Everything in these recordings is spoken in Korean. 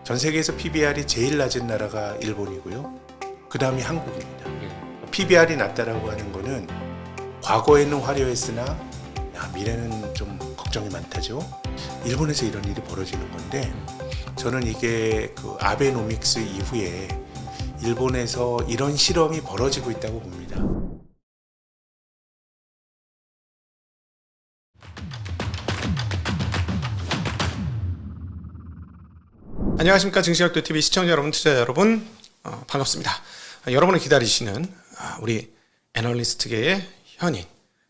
전 세계에서 PBR이 제일 낮은 나라가 일본이고요. 그 다음이 한국입니다. PBR이 낮다라고 하는 거는 과거에는 화려했으나 미래는 좀 걱정이 많다죠. 일본에서 이런 일이 벌어지는 건데 저는 이게 그 아베노믹스 이후에 일본에서 이런 실험이 벌어지고 있다고 봅니다. 안녕하십니까. 증시각도TV 시청자 여러분, 투자자 여러분, 반갑습니다. 여러분이 기다리시는 우리 애널리스트계의 현인,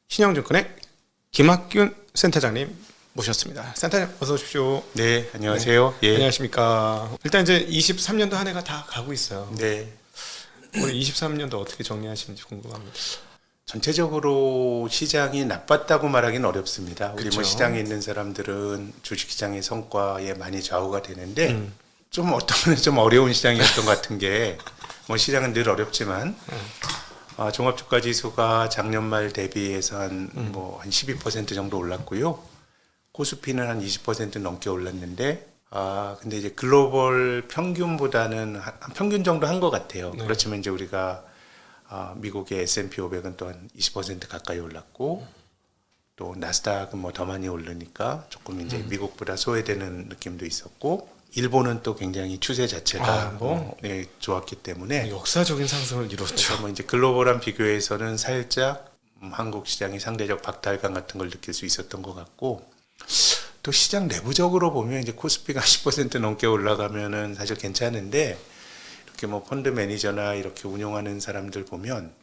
신영증권의 김학균 센터장님 모셨습니다. 센터장님 어서 오십시오. 네, 안녕하세요. 네, 예. 안녕하십니까. 일단 이제 23년도 한 해가 다 가고 있어요. 네. 우리 23년도 어떻게 정리하시는지 궁금합니다. 전체적으로 시장이 나빴다고 말하기는 어렵습니다. 우리 그쵸. 뭐 시장에 있는 사람들은 주식시장의 성과에 많이 좌우가 되는데 좀 어떤 면에 좀 어려운 시장이었던 것 같은 게 뭐 시장은 늘 어렵지만 종합주가지수가 작년 말 대비해서 한 12% 정도 올랐고요. 코스피는 한 20% 넘게 올랐는데 근데 이제 글로벌 평균보다는 한 평균 정도 한 것 같아요. 네. 그렇지만 이제 우리가 미국의 S&P 500은 또 한 20% 가까이 올랐고 또 나스닥은 뭐 더 많이 오르니까 조금 이제 미국보다 소외되는 느낌도 있었고 일본은 또 굉장히 추세 자체가 좋았기 때문에 역사적인 상승을 이뤘죠. 그래서 뭐 이제 글로벌한 비교에서는 살짝 한국 시장이 상대적 박탈감 같은 걸 느낄 수 있었던 것 같고 또 시장 내부적으로 보면 이제 코스피가 10% 넘게 올라가면은 사실 괜찮은데 이렇게 뭐 펀드 매니저나 이렇게 운용하는 사람들 보면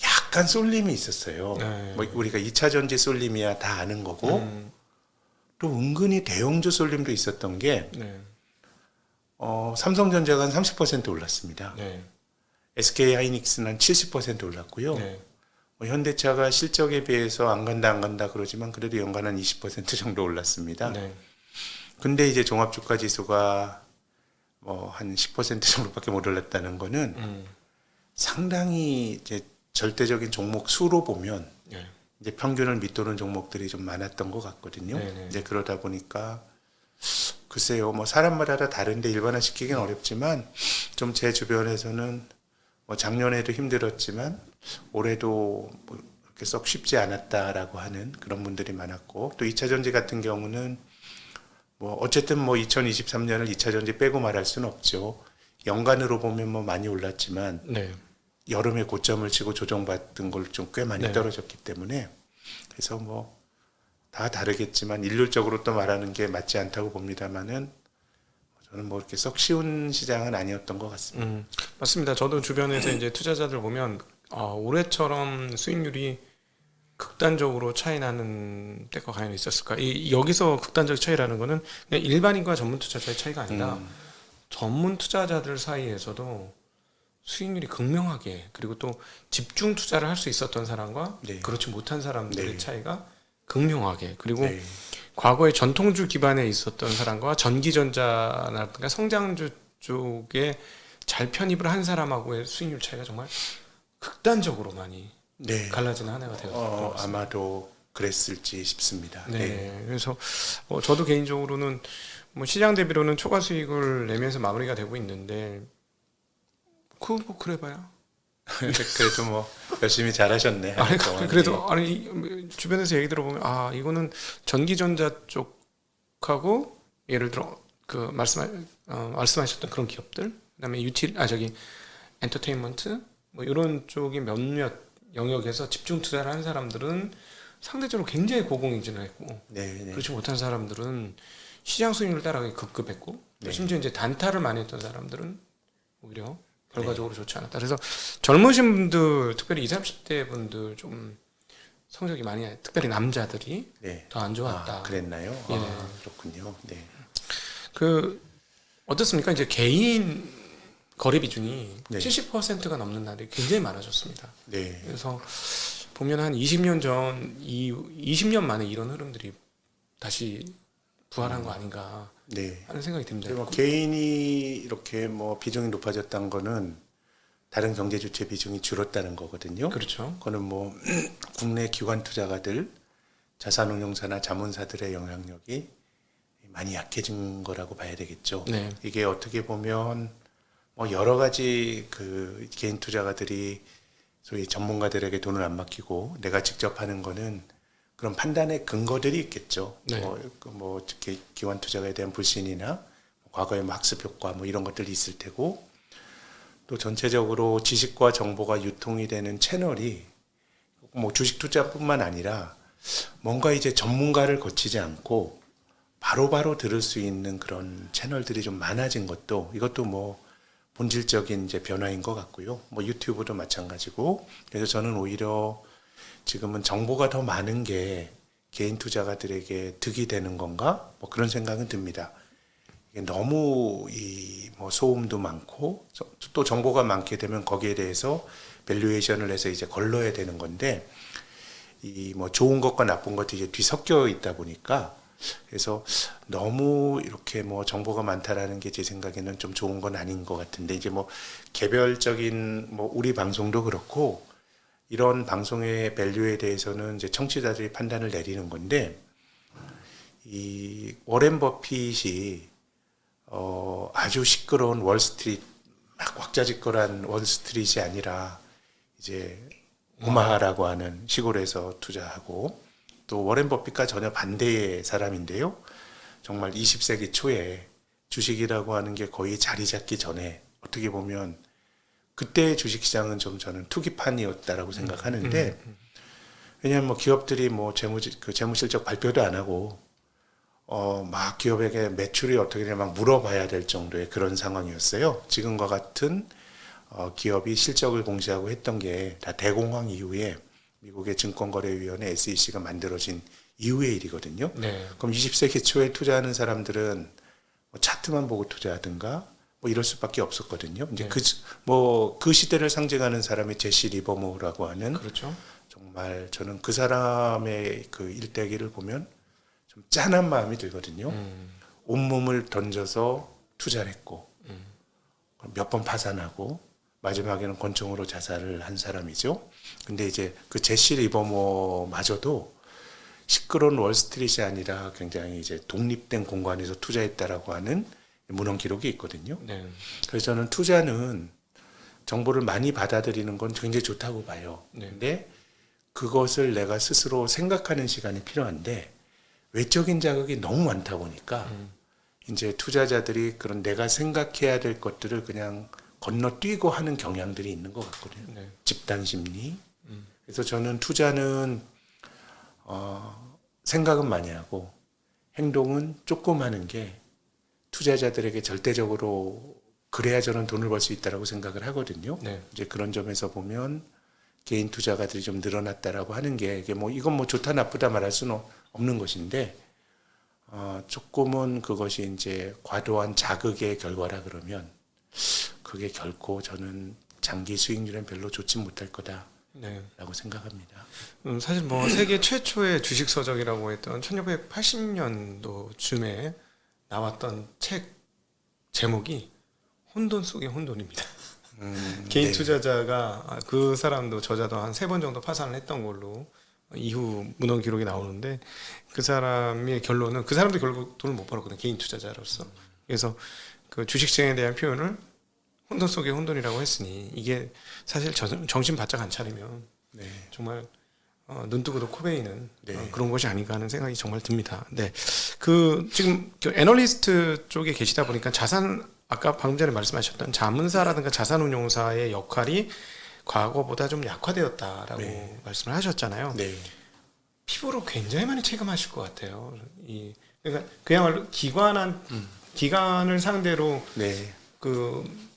약간 쏠림이 있었어요. 네. 뭐 우리가 2차 전지 쏠림이야 다 아는 거고 또 은근히 대형주 쏠림도 있었던 게 네. 삼성전자가 한 30% 올랐습니다. 네. SK 하이닉스는 한 70% 올랐고요. 네. 뭐 현대차가 실적에 비해서 안 간다 그러지만 그래도 연간 한 20% 정도 올랐습니다. 네. 근데 이제 종합주가 지수가 뭐 한 10% 정도밖에 못 올랐다는 거는 상당히 이제 절대적인 종목 수로 보면 네. 이제 평균을 밑도는 종목들이 좀 많았던 것 같거든요. 네네. 이제 그러다 보니까 글쎄요, 뭐 사람마다 다 다른데 일반화시키기는 어렵지만 좀 제 주변에서는 뭐 작년에도 힘들었지만 올해도 뭐 그렇게 썩 쉽지 않았다라고 하는 그런 분들이 많았고 또 2차 전지 같은 경우는 뭐 어쨌든 뭐 2023년을 2차 전지 빼고 말할 수는 없죠. 연간으로 보면 뭐 많이 올랐지만 네. 여름에 고점을 치고 조정받은 걸 좀 꽤 많이 네. 떨어졌기 때문에 그래서 뭐 다 다르겠지만 일률적으로 또 말하는 게 맞지 않다고 봅니다만은 저는 뭐 이렇게 썩 쉬운 시장은 아니었던 것 같습니다. 맞습니다. 저도 주변에서 이제 투자자들 보면 올해처럼 수익률이 극단적으로 차이 나는 때가 과연 있었을까? 여기서 극단적 차이라는 거는 그냥 일반인과 전문 투자자의 차이가 아니라 전문 투자자들 사이에서도 수익률이 극명하게 그리고 또 집중 투자를 할 수 있었던 사람과 네. 그렇지 못한 사람들의 네. 차이가 극명하게 그리고 네. 과거에 전통주 기반에 있었던 사람과 전기전자라든가 성장주 쪽에 잘 편입을 한 사람하고의 수익률 차이가 정말 극단적으로 많이 네. 갈라지는 한 해가 되었던 것 같습니다. 아마도 그랬을지 싶습니다. 네. 네. 그래서 저도 개인적으로는 뭐 시장 대비로는 초과 수익을 내면서 마무리가 되고 있는데 뭐 그래봐야. 그래도 뭐 열심히 잘하셨네. 아니 동안. 그래도 주변에서 얘기 들어보면 이거는 전기전자 쪽하고 예를 들어 그 말씀하셨던 그런 기업들 그다음에 엔터테인먼트 뭐 이런 쪽이 몇몇 영역에서 집중 투자를 한 사람들은 상대적으로 굉장히 고공행진을 했고 네. 그렇지 못한 사람들은 시장 수익률을 따라가기 급급했고 또 네. 심지어 이제 단타를 많이 했던 사람들은 오히려 결과적으로 좋지 않았다. 그래서 젊으신 분들, 특별히 20, 30대 분들 좀 성적이 많이, 특별히 남자들이 네. 더 안 좋았다. 그랬나요? 예. 그렇군요. 네. 어떻습니까? 이제 개인 거래 비중이 네. 70%가 넘는 날이 굉장히 많아졌습니다. 네. 그래서 보면 한 20년 전, 20년 만에 이런 흐름들이 다시 부활한 거 아닌가 네. 하는 생각이 듭니다. 뭐 개인이 이렇게 뭐 비중이 높아졌다는 거는 다른 경제 주체 비중이 줄었다는 거거든요. 그렇죠. 그거는 뭐 국내 기관 투자가들, 자산운용사나 자문사들의 영향력이 많이 약해진 거라고 봐야 되겠죠. 네. 이게 어떻게 보면 뭐 여러 가지 그 개인 투자가들이 소위 전문가들에게 돈을 안 맡기고 내가 직접 하는 거는 그런 판단의 근거들이 있겠죠. 네. 뭐 특히 기관 투자가에 대한 불신이나 과거의 뭐 학습 효과 뭐 이런 것들이 있을 테고 또 전체적으로 지식과 정보가 유통이 되는 채널이 뭐 주식 투자뿐만 아니라 뭔가 이제 전문가를 거치지 않고 바로바로 들을 수 있는 그런 채널들이 좀 많아진 것도 이것도 뭐 본질적인 이제 변화인 것 같고요. 뭐 유튜브도 마찬가지고 그래서 저는 오히려 지금은 정보가 더 많은 게 개인 투자가들에게 득이 되는 건가? 뭐 그런 생각은 듭니다. 이게 너무 이 뭐 소음도 많고 또 정보가 많게 되면 거기에 대해서 밸류에이션을 해서 이제 걸러야 되는 건데 이 뭐 좋은 것과 나쁜 것들이 이제 뒤섞여 있다 보니까 그래서 너무 이렇게 뭐 정보가 많다라는 게 제 생각에는 좀 좋은 건 아닌 것 같은데 이제 뭐 개별적인 뭐 우리 방송도 그렇고 이런 방송의 밸류에 대해서는 이제 청취자들이 판단을 내리는 건데 이 워렌 버핏이 아주 시끄러운 월스트리트 막 왁자지껄한 월스트리트이 아니라 이제 오마하라고 하는 시골에서 투자하고 또 워렌 버핏과 전혀 반대의 사람인데요. 정말 20세기 초에 주식이라고 하는 게 거의 자리 잡기 전에 어떻게 보면 그때 주식시장은 좀 저는 투기판이었다라고 생각하는데 왜냐하면 뭐 기업들이 뭐 재무실적 발표도 안 하고 막 기업에게 매출이 어떻게 되냐 막 물어봐야 될 정도의 그런 상황이었어요. 지금과 같은 기업이 실적을 공시하고 했던 게 다 대공황 이후에 미국의 증권거래위원회 SEC가 만들어진 이후의 일이거든요. 네. 그럼 20세기 초에 투자하는 사람들은 뭐 차트만 보고 투자하든가 뭐 이럴 수밖에 없었거든요. 이제 네. 그 시대를 상징하는 사람이 제시 리버모어라고 하는 그렇죠. 정말 저는 그 사람의 그 일대기를 보면 좀 짠한 마음이 들거든요. 온몸을 던져서 투자를 했고 몇 번 파산하고 마지막에는 권총으로 자살을 한 사람이죠. 근데 이제 그 제시 리버모어마저도 시끄러운 월스트리트이 아니라 굉장히 이제 독립된 공간에서 투자했다라고 하는 문헌 기록이 있거든요. 네. 그래서 저는 투자는 정보를 많이 받아들이는 건 굉장히 좋다고 봐요. 네. 근데 그것을 내가 스스로 생각하는 시간이 필요한데 외적인 자극이 너무 많다 보니까 이제 투자자들이 그런 내가 생각해야 될 것들을 그냥 건너뛰고 하는 경향들이 있는 것 같거든요. 네. 집단 심리. 그래서 저는 투자는 생각은 많이 하고 행동은 조금 하는 게 투자자들에게 절대적으로 그래야 저는 돈을 벌 수 있다라고 생각을 하거든요. 네. 이제 그런 점에서 보면 개인 투자가들이 좀 늘어났다라고 하는 게 이게 뭐 이건 뭐 좋다 나쁘다 말할 수는 없는 것인데 조금은 그것이 이제 과도한 자극의 결과라 그러면 그게 결코 저는 장기 수익률엔 별로 좋지 못할 거다라고 네. 생각합니다. 사실 뭐 세계 최초의 주식 서적이라고 했던 1980년도쯤에 나왔던 책 제목이 혼돈 속의 혼돈입니다. 개인 네. 투자자가 그 사람도 저자도 한 3번 정도 파산을 했던 걸로 이후 문헌 기록이 나오는데 그 사람의 결론은 그 사람도 결국 돈을 못 벌었거든요. 개인 투자자로서. 그래서 그 주식시장에 대한 표현을 혼돈 속의 혼돈이라고 했으니 이게 사실 정신 바짝 안 차리면 네. 정말 눈 뜨고도 코 베이는 네. 그런 것이 아닌가 하는 생각이 정말 듭니다. 네, 그 지금 그 애널리스트 쪽에 계시다 보니까 아까 방금 전에 말씀하셨던 자문사라든가 자산운용사의 역할이 과거보다 좀 약화되었다라고 네. 말씀을 하셨잖아요. 네. 피부로 굉장히 많이 체감하실 것 같아요. 그러니까 그야말로 기관을 상대로 네. 그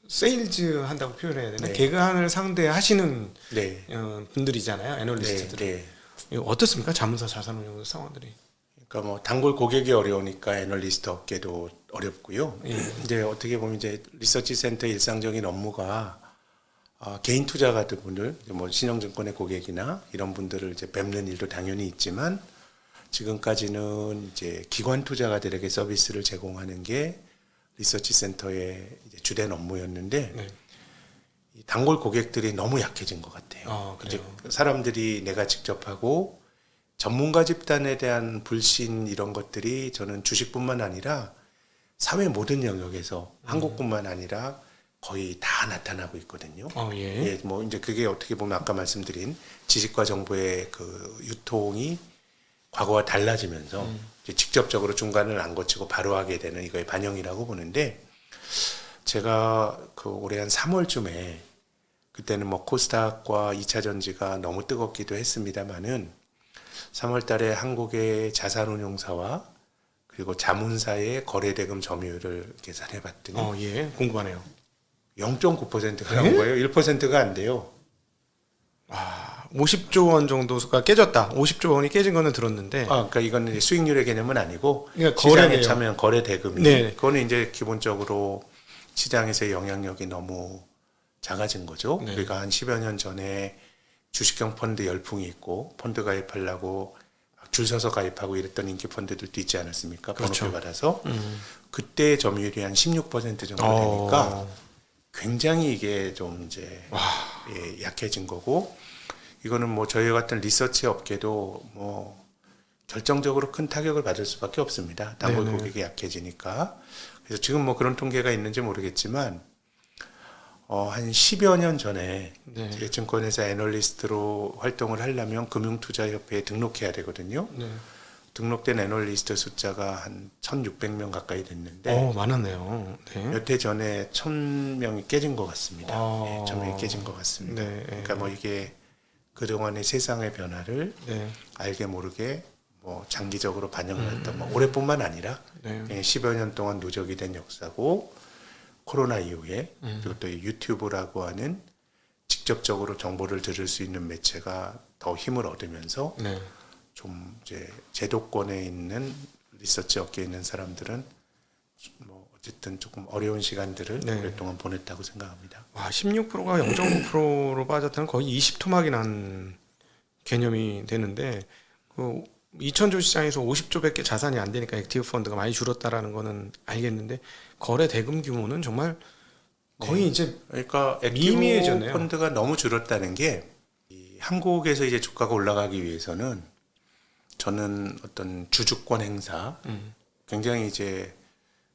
세일즈 한다고 표현해야 되나? 네. 개관을 상대하시는 네. 분들이잖아요. 애널리스트들이. 네. 이거 어떻습니까? 자문사 자산운용 사원들이. 그러니까 뭐 단골 고객이 어려우니까 애널리스트 업계도 어렵고요. 이제 어떻게 보면 이제 리서치 센터 일상적인 업무가 개인 투자가들 분들, 뭐 신영증권의 고객이나 이런 분들을 이제 뵙는 일도 당연히 있지만 지금까지는 이제 기관 투자가들에게 서비스를 제공하는 게 리서치 센터의 이제 주된 업무였는데 네. 이 단골 고객들이 너무 약해진 것 같아요. 그래요? 이제 사람들이 내가 직접 하고 전문가 집단에 대한 불신 이런 것들이 저는 주식뿐만 아니라 사회 모든 영역에서 한국뿐만 아니라 거의 다 나타나고 있거든요. 예. 예, 뭐 이제 그게 어떻게 보면 아까 말씀드린 지식과 정보의 그 유통이 과거와 달라지면서 이제 직접적으로 중간을 안 거치고 바로 하게 되는 이거의 반영이라고 보는데, 제가 그 올해 한 3월쯤에 그때는 뭐 코스닥과 2차 전지가 너무 뜨겁기도 했습니다만은 3월 달에 한국의 자산운용사와 그리고 자문사의 거래대금 점유율을 계산해 봤더니 예. 궁금하네요. 0.9%가 나온 거예요. 1%가 안 돼요. 50조 원 정도가 깨졌다. 50조 원이 깨진 거는 들었는데. 그러니까 이거는 이제 수익률의 개념은 아니고 그러니까 시장에 거래네요. 참여한 거래 대금이. 네. 그거는 이제 기본적으로 시장에서의 영향력이 너무 작아진 거죠. 네. 우리가 한 10여 년 전에 주식형 펀드 열풍이 있고 펀드 가입하려고 줄 서서 가입하고 이랬던 인기 펀드들도 있지 않았습니까? 그렇죠. 번호표 받아서. 그때 점유율이 한 16% 정도 되니까 굉장히 이게 좀 이제 예, 약해진 거고, 이거는 뭐 저희 같은 리서치 업계도 뭐 결정적으로 큰 타격을 받을 수밖에 없습니다. 단골 네네. 고객이 약해지니까. 그래서 지금 뭐 그런 통계가 있는지 모르겠지만 한 10여 년 전에 네. 제가 증권회사 애널리스트로 활동을 하려면 금융투자협회에 등록해야 되거든요. 네. 등록된 애널리스트 숫자가 한 1,600명 가까이 됐는데 많았네요. 네. 몇 해 전에 1,000명이 깨진 것 같습니다. 아. 1,000명이 깨진 것 같습니다. 네. 그러니까 뭐 이게 그동안의 세상의 변화를 네. 알게 모르게 뭐 장기적으로 반영했던 뭐 올해뿐만 아니라 네. 10여 년 동안 누적이 된 역사고, 코로나 이후에 그리고 또 이 유튜브라고 하는 직접적으로 정보를 들을 수 있는 매체가 더 힘을 얻으면서 네. 좀 이제 제도권에 있는 리서치 업계에 있는 사람들은 뭐 어쨌든 조금 어려운 시간들을 네. 오랫동안 보냈다고 생각합니다. 16%가 0.9%로 빠졌다는 거의 20토막이 난 개념이 되는데, 그 2000조 시장에서 50조밖에 자산이 안 되니까 액티브 펀드가 많이 줄었다라는 거는 알겠는데, 거래 대금 규모는 정말 거의 이제 그러니까 미미해졌네요. 액티브 펀드가 너무 줄었다는 게, 이 한국에서 이제 주가가 올라가기 위해서는 저는 어떤 주주권 행사, 굉장히 이제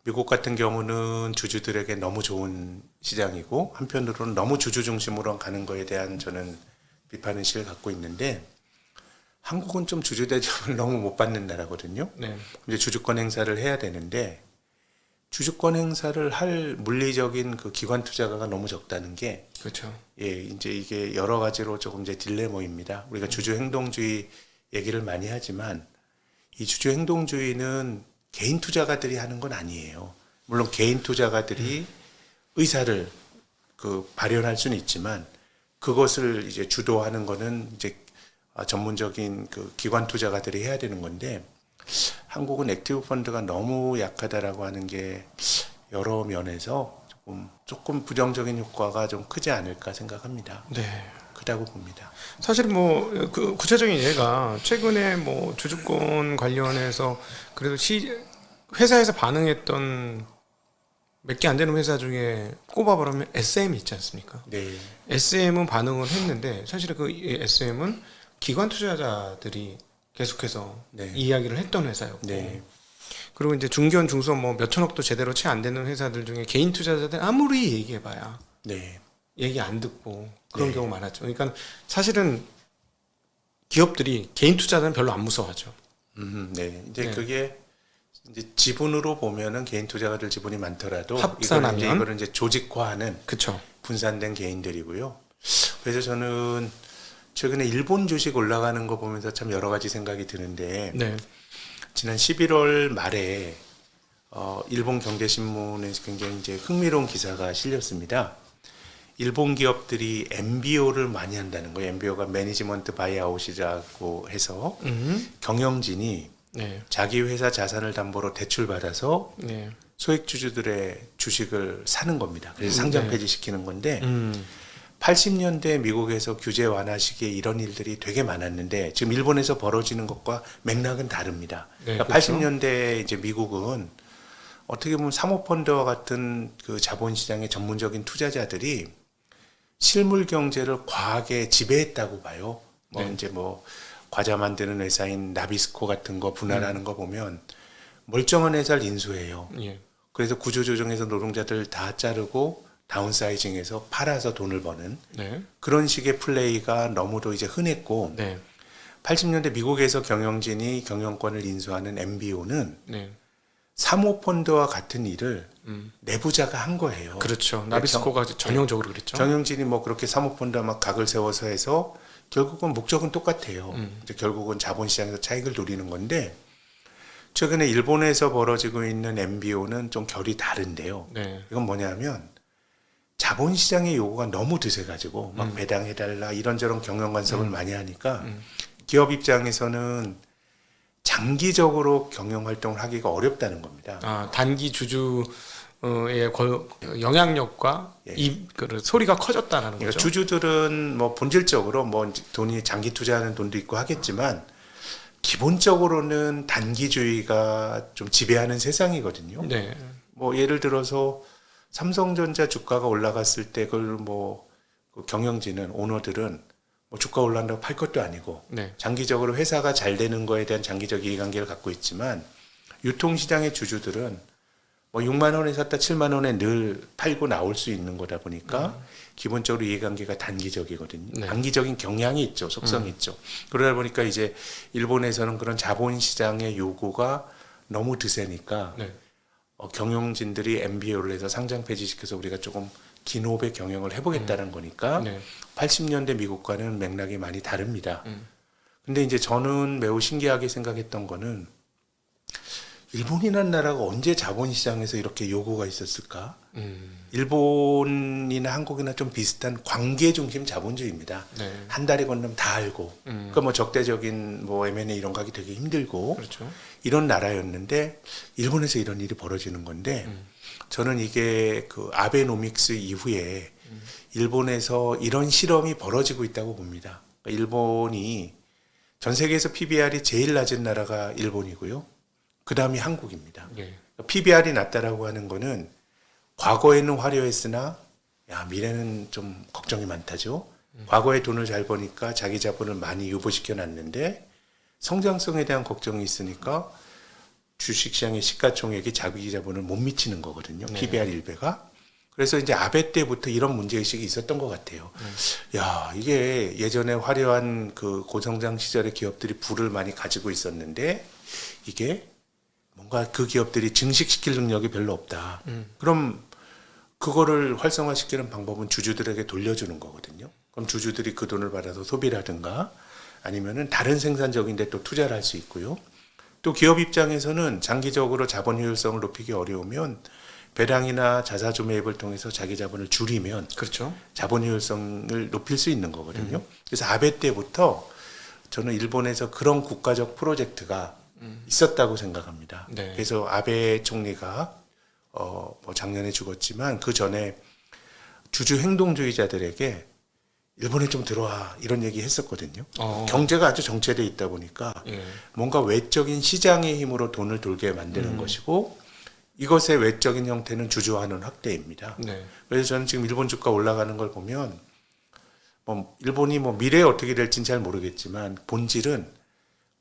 미국 같은 경우는 주주들에게 너무 좋은 시장이고 한편으로는 너무 주주 중심으로 가는 거에 대한 저는 비판의식을 갖고 있는데, 한국은 좀 주주 대접을 너무 못 받는 나라거든요. 네. 이제 주주권 행사를 해야 되는데 주주권 행사를 할 물리적인 그 기관 투자가가 너무 적다는 게, 그렇죠. 예, 이제 이게 여러 가지로 조금 이제 딜레마입니다. 우리가 주주 행동주의 얘기를 많이 하지만 이 주주 행동주의는 개인 투자가들이 하는 건 아니에요. 물론 개인 투자가들이 의사를 그 발현할 수는 있지만 그것을 이제 주도하는 거는 이제 전문적인 그 기관 투자가들이 해야 되는 건데, 한국은 액티브 펀드가 너무 약하다라고 하는 게 여러 면에서 조금 부정적인 효과가 좀 크지 않을까 생각합니다. 네. 크다고 봅니다. 사실 뭐 그 구체적인 예가 최근에 뭐 주주권 관련해서 그래도 회사에서 반응했던 몇 개 안 되는 회사 중에 꼽아보라면 SM이 있지 않습니까? 네, SM은 반응을 했는데 사실 그 SM은 기관 투자자들이 계속해서 네. 이야기를 했던 회사였고, 네, 그리고 이제 중견 중소 뭐 몇천억도 제대로 채 안 되는 회사들 중에 개인 투자자들 아무리 얘기해봐야 네, 얘기 안 듣고 그런 네. 경우 많았죠. 그러니까 사실은 기업들이 개인 투자자는 별로 안 무서워하죠. 네. 이제 네. 그게 이제 지분으로 보면은 개인 투자가들 지분이 많더라도 합산하면? 이거는 이제 조직화하는 그렇죠. 분산된 개인들이고요. 그래서 저는 최근에 일본 주식 올라가는 거 보면서 참 여러 가지 생각이 드는데, 네. 지난 11월 말에 일본 경제신문에서 굉장히 이제 흥미로운 기사가 실렸습니다. 일본 기업들이 MBO를 많이 한다는 거예요. MBO가 매니지먼트 바이아웃이라고 해서 경영진이 네. 자기 회사 자산을 담보로 대출 받아서 네. 소액 주주들의 주식을 사는 겁니다. 그래서 상장 네. 폐지시키는 건데, 80년대 미국에서 규제 완화 시기에 이런 일들이 되게 많았는데 지금 일본에서 벌어지는 것과 맥락은 다릅니다. 네, 그러니까 그렇죠. 80년대 이제 미국은 어떻게 보면 사모펀드와 같은 그 자본시장의 전문적인 투자자들이 실물 경제를 과하게 지배했다고 봐요. 뭐 네. 이제 뭐 과자 만드는 회사인 나비스코 같은 거 분할하는 거 보면 멀쩡한 회사를 인수해요. 예. 그래서 구조조정해서 노동자들 다 자르고 다운사이징해서 팔아서 돈을 버는 네. 그런 식의 플레이가 너무도 이제 흔했고 네. 80년대 미국에서 경영진이 경영권을 인수하는 MBO는 네. 사모펀드와 같은 일을 음. 내부자가 한 거예요. 그렇죠. 나비스코가 전형적으로 그랬죠. 경영진이 뭐 그렇게 사모펀드와 막 각을 세워서 해서 결국은 목적은 똑같아요. 음. 이제 결국은 자본시장에서 차익을 노리는 건데 최근에 일본에서 벌어지고 있는 MBO는 좀 결이 다른데요. 네. 이건 뭐냐면 자본시장의 요구가 너무 드세가지고 막 배당해달라 이런저런 경영 간섭을 많이 하니까 기업 입장에서는 장기적으로 경영 활동을 하기가 어렵다는 겁니다. 아, 단기 주주의 영향력과 예. 그 소리가 커졌다는 그러니까 거죠. 주주들은 뭐 본질적으로 뭐 이제 돈이 장기 투자하는 돈도 있고 하겠지만 기본적으로는 단기주의가 좀 지배하는 세상이거든요. 네. 뭐 예를 들어서 삼성전자 주가가 올라갔을 때 그걸 뭐그 경영진은 오너들은 뭐 주가 올라간다고 팔 것도 아니고 네. 장기적으로 회사가 잘 되는 거에 대한 장기적 이해관계를 갖고 있지만 유통시장의 주주들은 뭐 6만 원에 샀다 7만 원에 늘 팔고 나올 수 있는 거다 보니까 기본적으로 이해관계가 단기적이거든요. 네. 단기적인 경향이 있죠. 속성이 있죠. 그러다 보니까 이제 일본에서는 그런 자본시장의 요구가 너무 드세니까 네. 경영진들이 MBO를 해서 상장 폐지시켜서 우리가 조금 기노배 경영을 해보겠다는 거니까 네. 80년대 미국과는 맥락이 많이 다릅니다. 근데 이제 저는 매우 신기하게 생각했던 거는 일본이라는 나라가 언제 자본시장에서 이렇게 요구가 있었을까? 일본이나 한국이나 좀 비슷한 관계 중심 자본주의입니다. 네. 한 달이 건너면 다 알고, 그러니까 뭐 적대적인 뭐 M&A 이런 거 하기 되게 힘들고 그렇죠. 이런 나라였는데 일본에서 이런 일이 벌어지는 건데 저는 이게 그 아베노믹스 이후에 일본에서 이런 실험이 벌어지고 있다고 봅니다. 그러니까 일본이 전 세계에서 PBR이 제일 낮은 나라가 일본이고요. 그 다음이 한국입니다. 예. PBR이 낮다라고 하는 거는 과거에는 화려했으나 야 미래는 좀 걱정이 많다죠. 과거에 돈을 잘 버니까 자기 자본을 많이 유보시켜 놨는데 성장성에 대한 걱정이 있으니까 주식시장의 시가총액이 자기 자본을 못 미치는 거거든요. 네. PBR 1배가. 그래서 이제 아베 때부터 이런 문제의식이 있었던 것 같아요. 야, 이게 예전에 화려한 그 고성장 시절의 기업들이 부를 많이 가지고 있었는데 이게 뭔가 그 기업들이 증식시킬 능력이 별로 없다. 그럼 그거를 활성화시키는 방법은 주주들에게 돌려주는 거거든요. 그럼 주주들이 그 돈을 받아서 소비를 하든가 아니면은 다른 생산적인 데 또 투자를 할 수 있고요. 또 기업 입장에서는 장기적으로 자본 효율성을 높이기 어려우면 배당이나 자사주 매입을 통해서 자기 자본을 줄이면 그렇죠. 자본 효율성을 높일 수 있는 거거든요. 그래서 아베 때부터 저는 일본에서 그런 국가적 프로젝트가 있었다고 생각합니다. 네. 그래서 아베 총리가 뭐 작년에 죽었지만 그 전에 주주 행동주의자들에게 일본에 좀 들어와 이런 얘기 했었거든요. 경제가 아주 정체돼 있다 보니까 예. 뭔가 외적인 시장의 힘으로 돈을 돌게 만드는 것이고 이것의 외적인 형태는 주주환원 확대입니다. 네. 그래서 저는 지금 일본 주가 올라가는 걸 보면 뭐 일본이 뭐 미래에 어떻게 될지는 잘 모르겠지만 본질은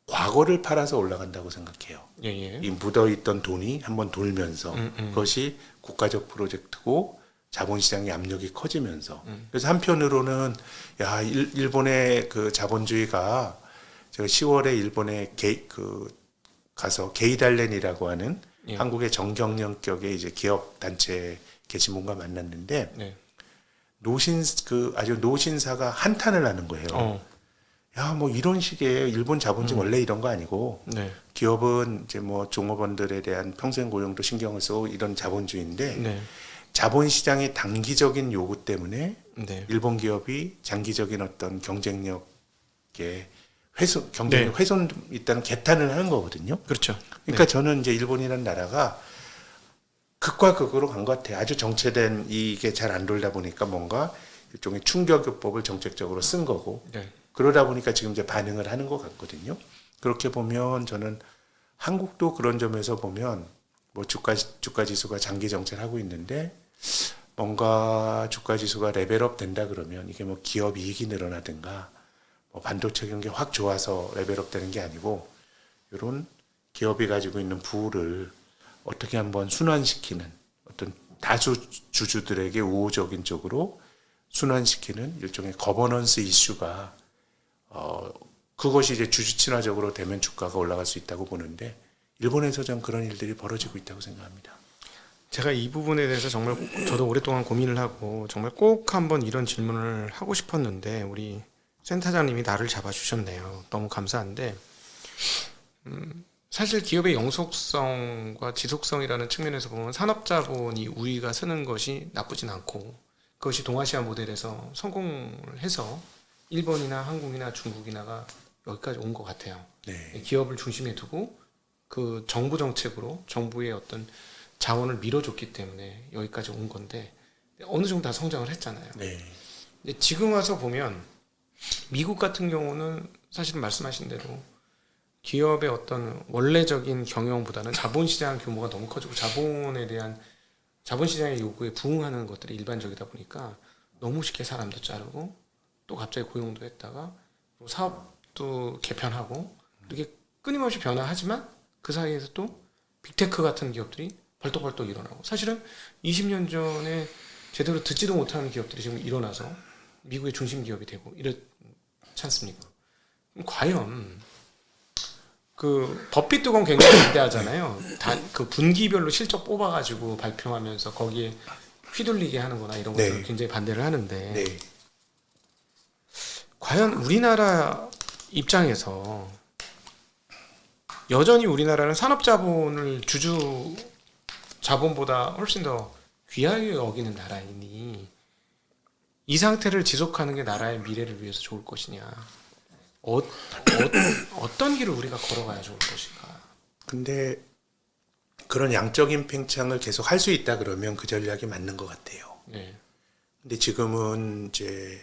과거를 팔아서 올라간다고 생각해요. 예, 예. 이 묻어있던 돈이 한번 돌면서 그것이 국가적 프로젝트고 자본시장의 압력이 커지면서 그래서 한편으로는 야 일본의 그 자본주의가 제가 10월에 일본에 가서 게이달렌이라고 하는 예. 한국의 정경영격의 이제 기업 단체 계신 분과 만났는데 네. 아주 노신사가 한탄을 하는 거예요. 야 뭐 이런 식의 일본 자본주의 원래 이런 거 아니고 네. 기업은 이제 뭐 종업원들에 대한 평생 고용도 신경을 쓰고 이런 자본주의인데 네. 자본시장의 단기적인 요구 때문에 네. 일본 기업이 장기적인 어떤 경쟁력 훼손 있다는 개탄을 하는 거거든요. 그렇죠. 그러니까 저는 이제 일본이라는 나라가 극과 극으로 간 것 같아요. 아주 정체된 이게 잘 안 돌다 보니까 뭔가 일종의 충격요법을 정책적으로 쓴 거고 네. 그러다 보니까 지금 이제 반응을 하는 것 같거든요. 그렇게 보면 저는 한국도 그런 점에서 보면 뭐 주가 지수가 장기 정체하고 있는데 뭔가 주가 지수가 레벨업 된다 그러면 이게 뭐 기업 이익이 늘어나든가 뭐 반도체 경기 확 좋아서 레벨업 되는 게 아니고 이런 기업이 가지고 있는 부를 어떻게 한번 순환시키는 어떤 다수 주주들에게 우호적인 쪽으로 순환시키는 일종의 거버넌스 이슈가 그것이 이제 주주 친화적으로 되면 주가가 올라갈 수 있다고 보는데 일본에서 전 그런 일들이 벌어지고 있다고 생각합니다. 제가 이 부분에 대해서 정말 저도 오랫동안 고민을 하고 정말 꼭 한번 이런 질문을 하고 싶었는데 우리 센터장님이 나를 잡아주셨네요. 너무 감사한데 사실 기업의 영속성과 지속성이라는 측면에서 보면 산업자본이 우리가 쓰는 것이 나쁘진 않고 그것이 동아시아 모델에서 성공을 해서 일본이나 한국이나 중국이나가 여기까지 온 것 같아요. 네. 기업을 중심에 두고 그 정부 정책으로 정부의 어떤 자원을 밀어줬기 때문에 여기까지 온 건데 어느 정도 다 성장을 했잖아요. 네. 근데 지금 와서 보면 미국 같은 경우는 사실은 말씀하신 대로 기업의 어떤 원래적인 경영보다는 자본시장 규모가 너무 커지고 자본에 대한 자본시장의 요구에 부응하는 것들이 일반적이다 보니까 너무 쉽게 사람도 자르고 또 갑자기 고용도 했다가 또 사업도 개편하고 이렇게 끊임없이 변화하지만 그 사이에서 또 빅테크 같은 기업들이 벌떡벌떡 일어나고 사실은 20년 전에 제대로 듣지도 못하는 기업들이 지금 일어나서 미국의 중심 기업이 되고 이렇지 않습니까? 그럼 과연 그 버핏도 굉장히 반대하잖아요. 그 분기별로 실적 뽑아가지고 발표하면서 거기에 휘둘리게 하는거나 이런 것들을 네. 굉장히 반대를 하는데 네. 과연 우리나라 입장에서 여전히 우리나라는 산업자본을 주주 자본보다 훨씬 더 귀하게 여기는 나라이니 이 상태를 지속하는 게 나라의 미래를 위해서 좋을 것이냐 어떤 길을 우리가 걸어가야 좋을 것인가. 근데 그런 양적인 팽창을 계속 할 수 있다 그러면 그 전략이 맞는 것 같아요. 네. 근데 지금은 이제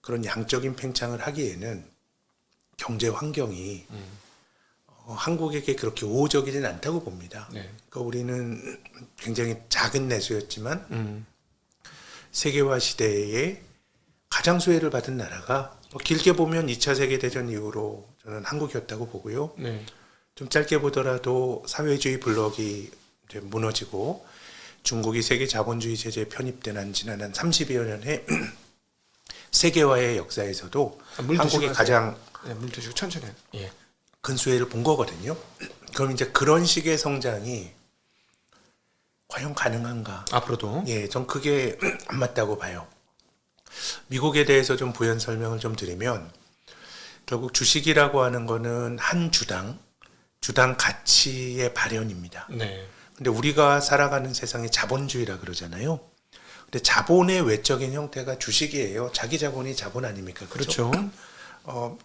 그런 양적인 팽창을 하기에는 경제 환경이 한국에게 그렇게 우호적이진 않다고 봅니다. 네. 그러니까 우리는 굉장히 작은 내수였지만 세계화 시대에 가장 수혜를 받은 나라가 길게 보면 2차 세계대전 이후로 저는 한국이었다고 보고요. 네. 좀 짧게 보더라도 사회주의 블록이 이제 무너지고 중국이 세계 자본주의 체제에 편입된 한 지난 한 30여 년의 세계화의 역사에서도 한국이 가장 네, 물 드시고 천천히. 예. 큰 수혜를 본 거거든요. 그럼 이제 그런 식의 성장이 과연 가능한가? 앞으로도. 예, 전 그게 안 맞다고 봐요. 미국에 대해서 좀 부연 설명을 좀 드리면 결국 주식이라고 하는 거는 한 주당 가치의 발현입니다. 네. 근데 우리가 살아가는 세상이 자본주의라 그러잖아요. 근데 자본의 외적인 형태가 주식이에요. 자기 자본이 자본 아닙니까? 그렇죠?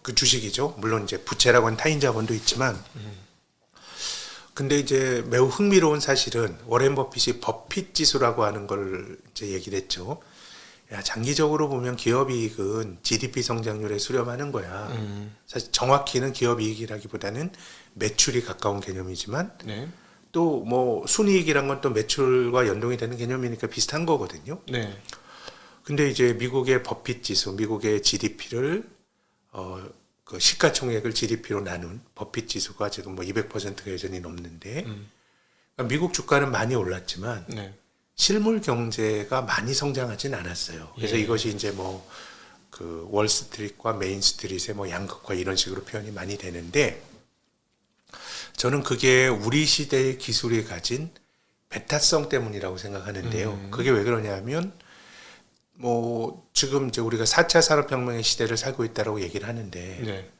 그 주식이죠. 물론 이제 부채라고 하는 타인 자본도 있지만. 근데 이제 매우 흥미로운 사실은 워렌 버핏이 버핏 지수라고 하는 걸 이제 얘기를 했죠. 야, 장기적으로 보면 기업 이익은 GDP 성장률에 수렴하는 거야. 사실 정확히는 기업 이익이라기보다는 매출이 가까운 개념이지만 네. 또 뭐 순이익이란 건 또 매출과 연동이 되는 개념이니까 비슷한 거거든요. 네. 근데 이제 미국의 버핏 지수, 미국의 GDP를 그 시가총액을 GDP로 나눈 버핏 지수가 지금 뭐 200%가 여전히 넘는데 그러니까 미국 주가는 많이 올랐지만 네. 실물 경제가 많이 성장하진 않았어요. 그래서 예. 이것이 이제 뭐 그 월스트리트과 메인스트리트의 뭐 양극화 이런 식으로 표현이 많이 되는데 저는 그게 우리 시대의 기술이 가진 배타성 때문이라고 생각하는데요. 그게 왜 그러냐면 뭐 지금 이제 우리가 4차 산업혁명의 시대를 살고 있다라고 얘기를 하는데 네.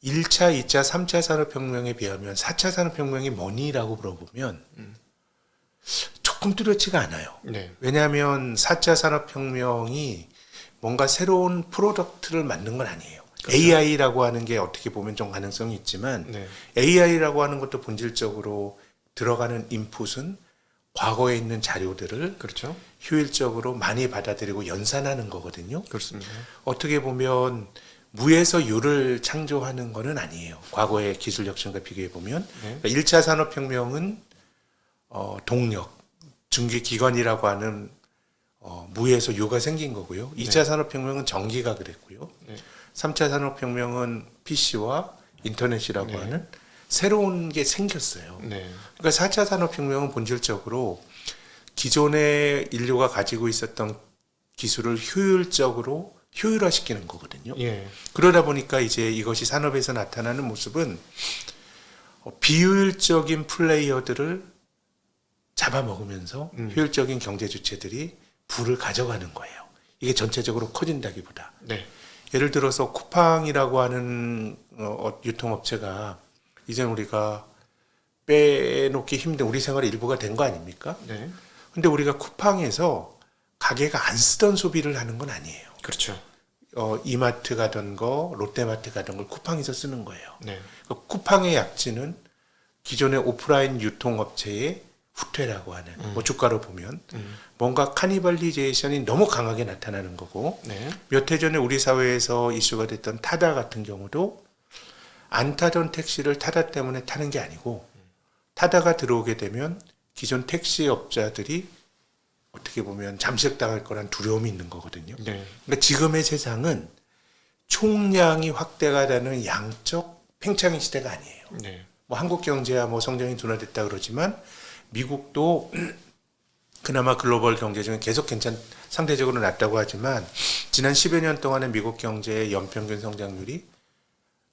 1차, 2차, 3차 산업혁명에 비하면 4차 산업혁명이 뭐니라고 물어보면 조금 뚜렷지가 않아요. 네. 왜냐하면 4차 산업혁명이 뭔가 새로운 프로덕트를 만든 건 아니에요. 그렇죠. AI라고 하는 게 어떻게 보면 좀 가능성이 있지만 네. AI라고 하는 것도 본질적으로 들어가는 인풋은 과거에 있는 자료들을 그렇죠. 효율적으로 많이 받아들이고 연산하는 거거든요. 그렇습니다. 어떻게 보면 무에서 유를 창조하는 거는 아니에요. 과거의 기술 혁신과 비교해 보면 네. 1차 산업혁명은 동력, 증기기관이라고 하는 무에서 유가 생긴 거고요. 2차 산업혁명은 전기가 그랬고요. 네. 3차 산업혁명은 PC와 인터넷이라고 네. 하는 새로운 게 생겼어요. 네. 그러니까 4차 산업혁명은 본질적으로 기존의 인류가 가지고 있었던 기술을 효율적으로 효율화시키는 거거든요. 예. 그러다 보니까 이제 이것이 산업에서 나타나는 모습은 비효율적인 플레이어들을 잡아먹으면서 효율적인 경제 주체들이 부를 가져가는 거예요. 이게 전체적으로 커진다기보다. 네. 예를 들어서 쿠팡이라고 하는 유통업체가 이제 우리가 빼놓기 힘든 우리 생활의 일부가 된 거 아닙니까? 네. 근데 우리가 쿠팡에서 가게가 안 쓰던 소비를 하는 건 아니에요. 그렇죠. 이마트 가던 거, 롯데마트 가던 걸 쿠팡에서 쓰는 거예요. 네. 그러니까 쿠팡의 약진은 기존의 오프라인 유통업체의 후퇴라고 하는 뭐 주가로 보면 뭔가 카니발리제이션이 너무 강하게 나타나는 거고 네. 몇 해 전에 우리 사회에서 이슈가 됐던 타다 같은 경우도 안 타던 택시를 타다 때문에 타는 게 아니고 타다가 들어오게 되면 기존 택시업자들이 어떻게 보면 잠식당할 거란 두려움이 있는 거거든요. 네. 그러니까 지금의 세상은 총량이 확대가 되는 양적 팽창의 시대가 아니에요. 네. 뭐 한국 경제야 뭐 성장이 둔화됐다 그러지만 미국도 그나마 글로벌 경제 중에 계속 상대적으로 낮다고 하지만 지난 10여 년 동안의 미국 경제의 연평균 성장률이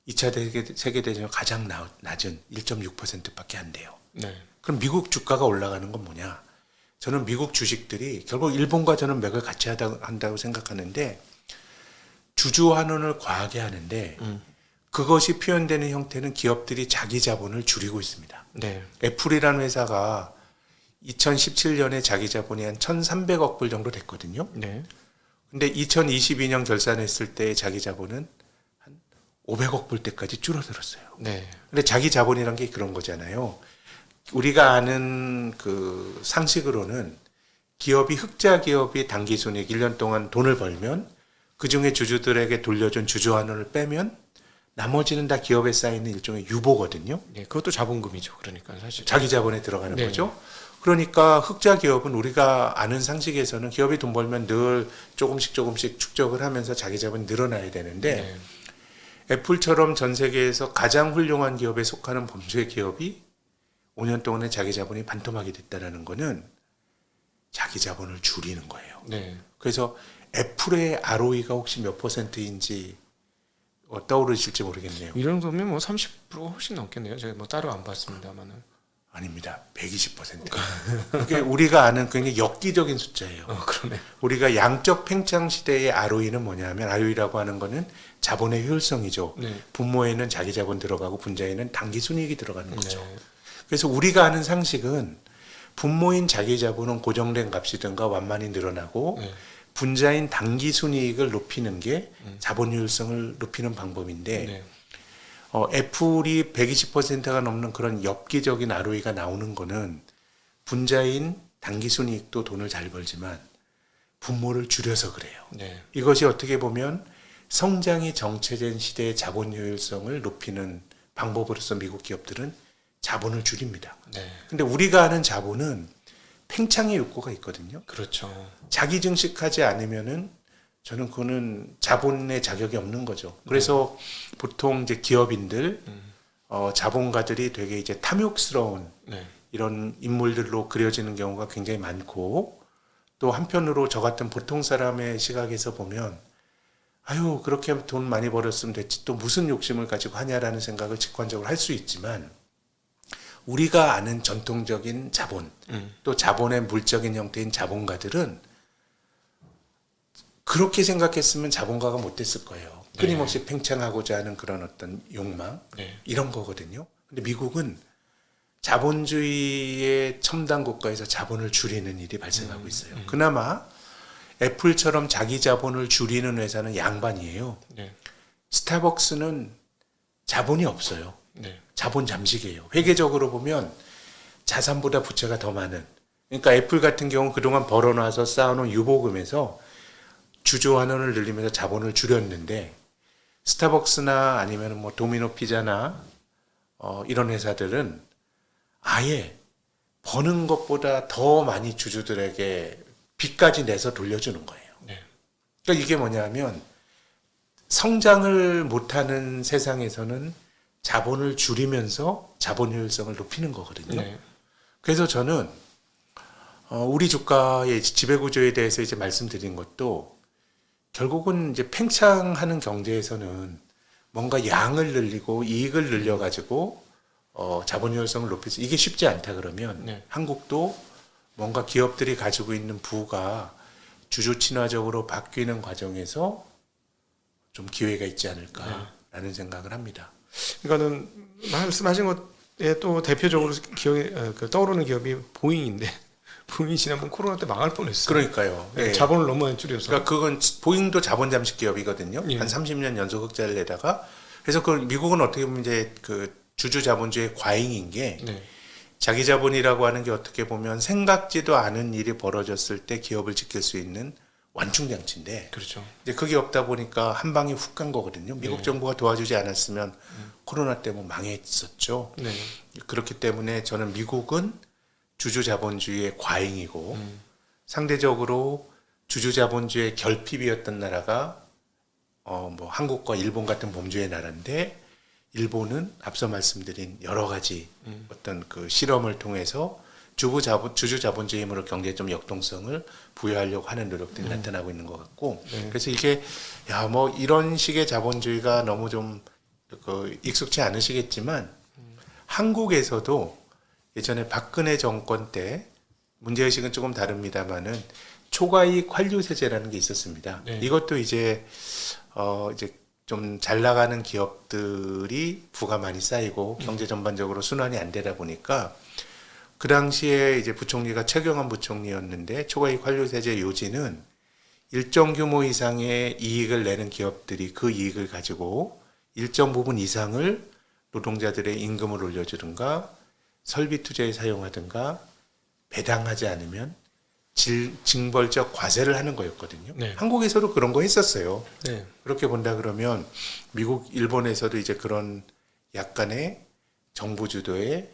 2차 세계대전 가장 낮은 1.6%밖에 안 돼요. 네. 그럼 미국 주가가 올라가는 건 뭐냐? 저는 미국 주식들이 결국 일본과 저는 맥을 같이 한다고 생각하는데 주주 환원을 과하게 하는데 그것이 표현되는 형태는 기업들이 자기 자본을 줄이고 있습니다. 네. 애플이라는 회사가 2017년에 자기 자본이 한 1,300억 불 정도 됐거든요. 네. 근데 2022년 결산했을 때 자기 자본은 한 500억 불 때까지 줄어들었어요. 네. 근데 자기 자본이란 게 그런 거잖아요. 우리가 아는 그 상식으로는 흑자 기업이 단기 순이익 1년 동안 돈을 벌면 그중에 주주들에게 돌려준 주주 환원을 빼면 나머지는 다 기업에 쌓이는 일종의 유보거든요. 네. 그것도 자본금이죠. 그러니까 사실. 자기 자본에 들어가는 네. 거죠. 그러니까 흑자 기업은 우리가 아는 상식에서는 기업이 돈 벌면 늘 조금씩 축적을 하면서 자기 자본이 늘어나야 되는데 네. 애플처럼 전 세계에서 가장 훌륭한 기업에 속하는 범죄 기업이 5년 동안에 자기 자본이 반토막이 됐다는 거는 자기 자본을 줄이는 거예요. 네. 그래서 애플의 ROE가 혹시 몇 %인지 떠오르실지 모르겠네요. 이 정도면 뭐 30% 훨씬 넘겠네요. 제가 뭐 따로 안 봤습니다만은. 아닙니다. 120%. 그게 우리가 아는 굉장히 엽기적인 숫자예요. 그러네. 우리가 양적 팽창 시대의 ROE는 뭐냐면 ROE라고 하는 거는 자본의 효율성이죠. 네. 분모에는 자기 자본 들어가고 분자에는 단기 순이익이 들어가는 거죠. 네. 그래서 우리가 아는 상식은 분모인 자기 자본은 고정된 값이든가 완만히 늘어나고 네. 분자인 단기 순이익을 높이는 게 자본 효율성을 높이는 방법인데 네. 애플이 120%가 넘는 그런 엽기적인 ROE가 나오는 거는 분자인 단기 순이익도 돈을 잘 벌지만 분모를 줄여서 그래요. 네. 이것이 어떻게 보면 성장이 정체된 시대의 자본 효율성을 높이는 방법으로서 미국 기업들은 자본을 줄입니다. 네. 근데 우리가 아는 자본은 팽창의 욕구가 있거든요. 그렇죠. 자기 증식하지 않으면은 저는 그거는 자본의 자격이 없는 거죠. 그래서 보통 이제 기업인들, 자본가들이 되게 이제 탐욕스러운 네. 이런 인물들로 그려지는 경우가 굉장히 많고 또 한편으로 저 같은 보통 사람의 시각에서 보면 아유 그렇게 돈 많이 벌었으면 됐지 또 무슨 욕심을 가지고 하냐라는 생각을 직관적으로 할 수 있지만 우리가 아는 전통적인 자본 또 자본의 물적인 형태인 자본가들은 그렇게 생각했으면 자본가가 못 됐을 거예요. 끊임없이 팽창하고자 하는 그런 어떤 욕망 네. 이런 거거든요. 근데 미국은 자본주의의 첨단 국가에서 자본을 줄이는 일이 발생하고 있어요. 그나마 애플처럼 자기 자본을 줄이는 회사는 양반이에요. 네. 스타벅스는 자본이 없어요. 네. 자본 잠식이에요. 회계적으로 보면 자산보다 부채가 더 많은. 그러니까 애플 같은 경우는 그동안 벌어놔서 쌓아놓은 유보금에서 주주 환원을 늘리면서 자본을 줄였는데 스타벅스나 아니면 뭐 도미노 피자나 이런 회사들은 아예 버는 것보다 더 많이 주주들에게 빚까지 내서 돌려주는 거예요. 네. 그러니까 이게 뭐냐면 성장을 못하는 세상에서는 자본을 줄이면서 자본 효율성을 높이는 거거든요. 네. 그래서 저는 우리 주가의 지배구조에 대해서 이제 말씀드린 것도 결국은 이제 팽창하는 경제에서는 뭔가 양을 늘리고 이익을 늘려가지고 자본 효율성을 높여서 이게 쉽지 않다 그러면 네. 한국도 뭔가 기업들이 가지고 있는 부가 주주 친화적으로 바뀌는 과정에서 좀 기회가 있지 않을까라는 생각을 합니다. 그러니까는 말씀하신 것에 또 대표적으로 떠오르는 기업이 보잉인데 보잉이 지난번 코로나 때 망할 뻔했어요. 그러니까요. 네, 예. 자본을 너무 많이 줄여서. 그러니까 그건 보잉도 자본 잠식 기업이거든요. 예. 한 30년 연속 흑자를 내다가 그래서 그 미국은 어떻게 보면 이제 그 주주 자본주의 과잉인 게 네. 자기 자본이라고 하는 게 어떻게 보면 생각지도 않은 일이 벌어졌을 때 기업을 지킬 수 있는 완충 장치인데 그렇죠. 이제 그게 없다 보니까 한 방에 훅 간 거거든요. 미국 네. 정부가 도와주지 않았으면 코로나 때문에 망했었죠. 네. 그렇기 때문에 저는 미국은 주주 자본주의의 과잉이고 상대적으로 주주 자본주의의 결핍이었던 나라가 뭐 한국과 일본 같은 범주의 나라인데 일본은 앞서 말씀드린 여러 가지 어떤 그 실험을 통해서 주주 자본주의 힘으로 경제에 좀 역동성을 부여하려고 하는 노력들이 나타나고 있는 것 같고 네. 그래서 이게 야 뭐 이런 식의 자본주의가 너무 좀 그 익숙치 않으시겠지만 한국에서도 예전에 박근혜 정권 때 문제의식은 조금 다릅니다만은 초과이익 환류세제라는 게 있었습니다. 네. 이것도 이제 이제 좀 잘 나가는 기업들이 부가 많이 쌓이고 경제 전반적으로 순환이 안 되다 보니까 그 당시에 이제 부총리가 최경환 부총리였는데 초과이익 환류세제 요지는 일정 규모 이상의 이익을 내는 기업들이 그 이익을 가지고 일정 부분 이상을 노동자들의 임금을 올려주든가 설비 투자에 사용하든가 배당하지 않으면 징벌적 과세를 하는 거였거든요. 네. 한국에서도 그런 거 했었어요. 네. 그렇게 본다 그러면 미국, 일본에서도 이제 그런 약간의 정부 주도의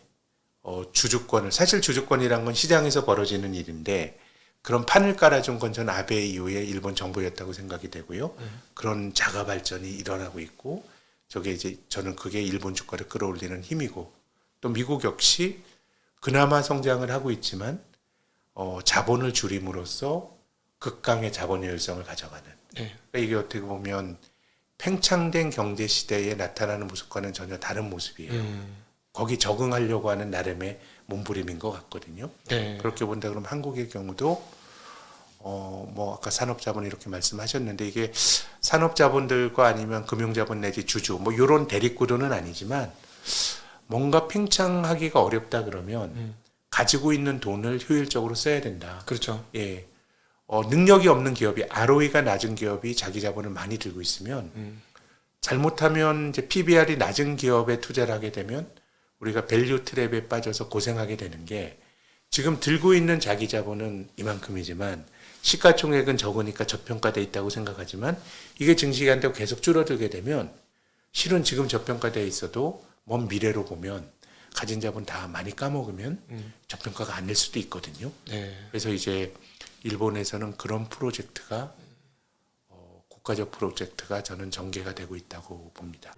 주주권을 사실 주주권이란 건 시장에서 벌어지는 일인데 그런 판을 깔아준 건 전 아베 이후에 일본 정부였다고 생각이 되고요. 그런 자가 발전이 일어나고 있고 저게 이제 저는 그게 일본 주가를 끌어올리는 힘이고 또 미국 역시 그나마 성장을 하고 있지만 자본을 줄임으로써 극강의 자본 효율성을 가져가는. 네. 그러니까 이게 어떻게 보면 팽창된 경제 시대에 나타나는 모습과는 전혀 다른 모습이에요. 거기 적응하려고 하는 나름의 몸부림인 것 같거든요. 네. 그렇게 본다 그러면 한국의 경우도 뭐 아까 산업자본 이렇게 말씀하셨는데 이게 산업자본들과 아니면 금융자본 내지 주주 뭐 이런 대립구도는 아니지만 뭔가 팽창하기가 어렵다 그러면 가지고 있는 돈을 효율적으로 써야 된다. 그렇죠. 예. 능력이 없는 기업이 ROE가 낮은 기업이 자기 자본을 많이 들고 있으면 잘못하면 이제 PBR이 낮은 기업에 투자를 하게 되면 우리가 밸류 트랩에 빠져서 고생하게 되는 게 지금 들고 있는 자기 자본은 이만큼이지만 시가총액은 적으니까 저평가돼 있다고 생각하지만 이게 증식이 안 되고 계속 줄어들게 되면 실은 지금 저평가돼 있어도 먼 미래로 보면 가진 자본 다 많이 까먹으면 저평가가 안 될 수도 있거든요. 네. 그래서 이제 일본에서는 그런 프로젝트가 국가적 프로젝트가 저는 전개가 되고 있다고 봅니다.